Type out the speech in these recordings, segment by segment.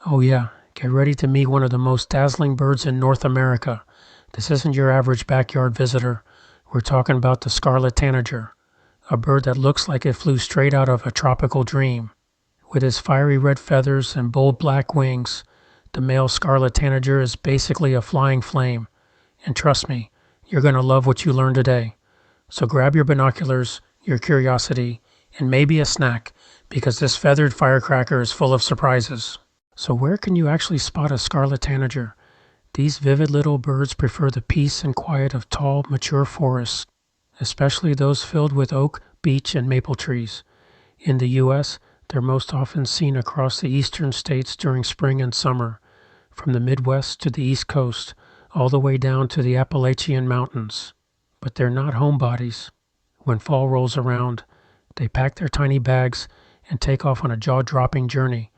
Oh yeah, get ready to meet one of the most dazzling birds in North America. This isn't your average backyard visitor. We're talking about the Scarlet Tanager, a bird that looks like it flew straight out of a tropical dream. With his fiery red feathers and bold black wings, the male Scarlet Tanager is basically a flying flame. And trust me, you're going to love what you learn today. So grab your binoculars, your curiosity, and maybe a snack, because this feathered firecracker is full of surprises. So where can you actually spot a Scarlet Tanager? These vivid little birds prefer the peace and quiet of tall, mature forests, especially those filled with oak, beech, and maple trees. In the U.S., they're most often seen across the eastern states during spring and summer, from the Midwest to the East Coast, all the way down to the Appalachian Mountains. But they're not homebodies. When fall rolls around, they pack their tiny bags and take off on a jaw-dropping journey,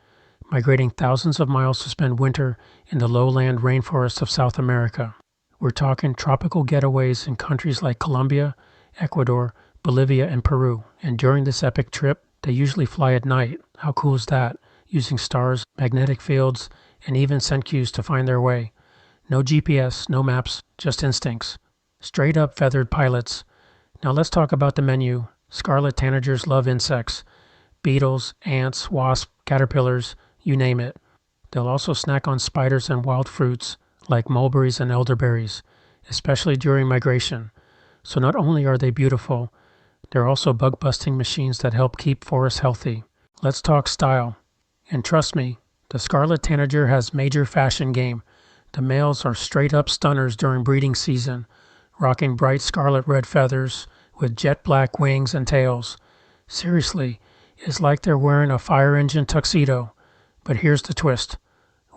migrating thousands of miles to spend winter in the lowland rainforests of South America. We're talking tropical getaways in countries like Colombia, Ecuador, Bolivia, and Peru. And during this epic trip, they usually fly at night. How cool is that? Using stars, magnetic fields, and even scent cues to find their way. No GPS, no maps, just instincts. Straight up feathered pilots. Now let's talk about the menu. Scarlet Tanagers love insects. Beetles, ants, wasps, caterpillars, you name it. They'll also snack on spiders and wild fruits, like mulberries and elderberries, especially during migration. So not only are they beautiful, they're also bug-busting machines that help keep forests healthy. Let's talk style. And trust me, the Scarlet Tanager has major fashion game. The males are straight-up stunners during breeding season, rocking bright scarlet red feathers with jet black wings and tails. Seriously, it's like they're wearing a fire engine tuxedo. But here's the twist.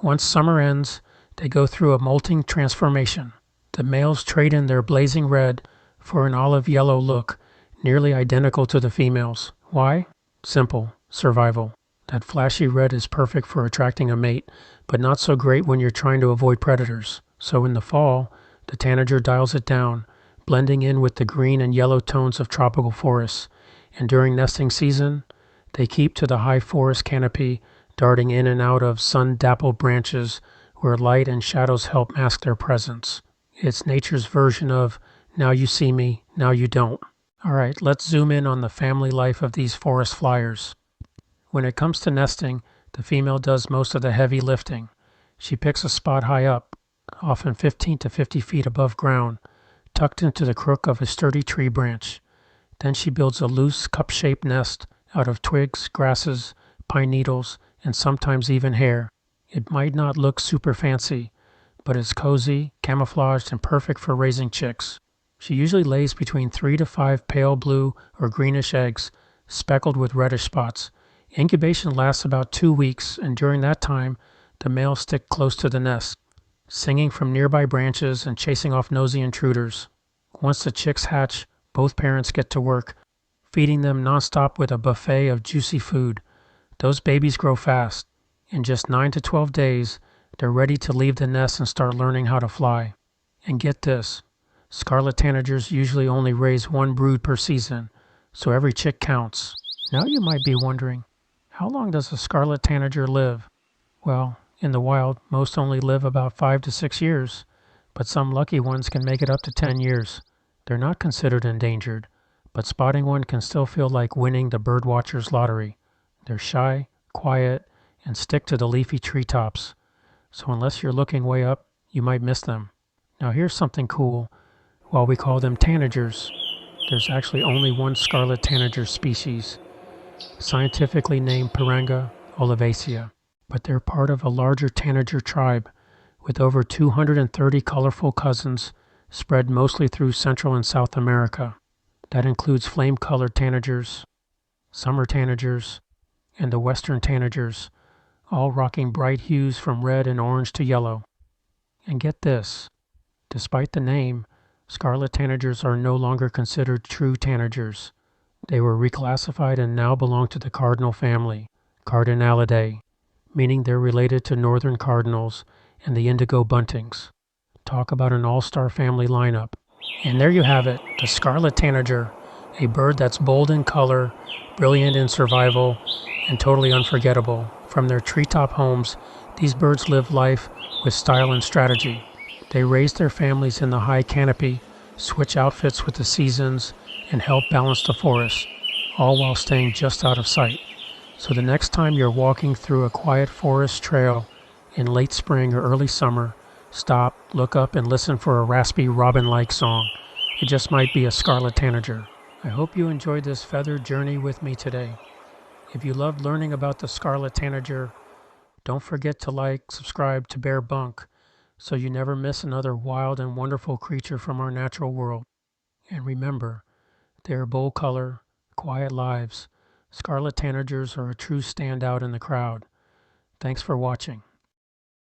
Once summer ends, they go through a molting transformation. The males trade in their blazing red for an olive yellow look, nearly identical to the females. Why? Simple. Survival. That flashy red is perfect for attracting a mate, but not so great when you're trying to avoid predators. So in the fall, the tanager dials it down, blending in with the green and yellow tones of tropical forests. And during nesting season, they keep to the high forest canopy, darting in and out of sun-dappled branches where light and shadows help mask their presence. It's nature's version of, now you see me, now you don't. Alright, let's zoom in on the family life of these forest flyers. When it comes to nesting, the female does most of the heavy lifting. She picks a spot high up, often 15 to 50 feet above ground, tucked into the crook of a sturdy tree branch. Then she builds a loose, cup-shaped nest out of twigs, grasses, pine needles, and sometimes even hair. It might not look super fancy, but it's cozy, camouflaged, and perfect for raising chicks. She usually lays between 3 to 5 pale blue or greenish eggs, speckled with reddish spots. Incubation lasts about 2 weeks, and during that time, the males stick close to the nest, singing from nearby branches and chasing off nosy intruders. Once the chicks hatch, both parents get to work, feeding them nonstop with a buffet of juicy food. Those babies grow fast. In just 9 to 12 days, they're ready to leave the nest and start learning how to fly. And get this, Scarlet Tanagers usually only raise 1 brood per season, so every chick counts. Now you might be wondering, how long does a Scarlet Tanager live? Well, in the wild, most only live about 5 to 6 years, but some lucky ones can make it up to 10 years. They're not considered endangered, but spotting one can still feel like winning the birdwatcher's lottery. They're shy, quiet, and stick to the leafy treetops, so unless you're looking way up, you might miss them. Now here's something cool. While we call them tanagers, there's actually only one Scarlet Tanager species, scientifically named Piranga olivacea, but they're part of a larger tanager tribe with over 230 colorful cousins spread mostly through Central and South America. That includes flame-colored tanagers, summer tanagers, and the western tanagers, all rocking bright hues from red and orange to yellow. And get this, despite the name, Scarlet Tanagers are no longer considered true tanagers. They were reclassified and now belong to the cardinal family, Cardinalidae, meaning they're related to northern cardinals and the indigo buntings. Talk about an all-star family lineup. And there you have it, the Scarlet Tanager, a bird that's bold in color, brilliant in survival, and totally unforgettable. From their treetop homes These birds live life with style and strategy. They raise their families in the high canopy, switch outfits with the seasons, and help balance the forest, all while staying just out of sight. So the next time you're walking through a quiet forest trail in late spring or early summer, stop, look up, and listen for a raspy robin-like song. It just might be a Scarlet Tanager. I hope you enjoyed this feathered journey with me today. If you loved learning about the Scarlet Tanager, don't forget to like, subscribe to Bear Bunk so you never miss another wild and wonderful creature from our natural world. And remember, their bold color, quiet lives, Scarlet Tanagers are a true standout in the crowd. Thanks for watching.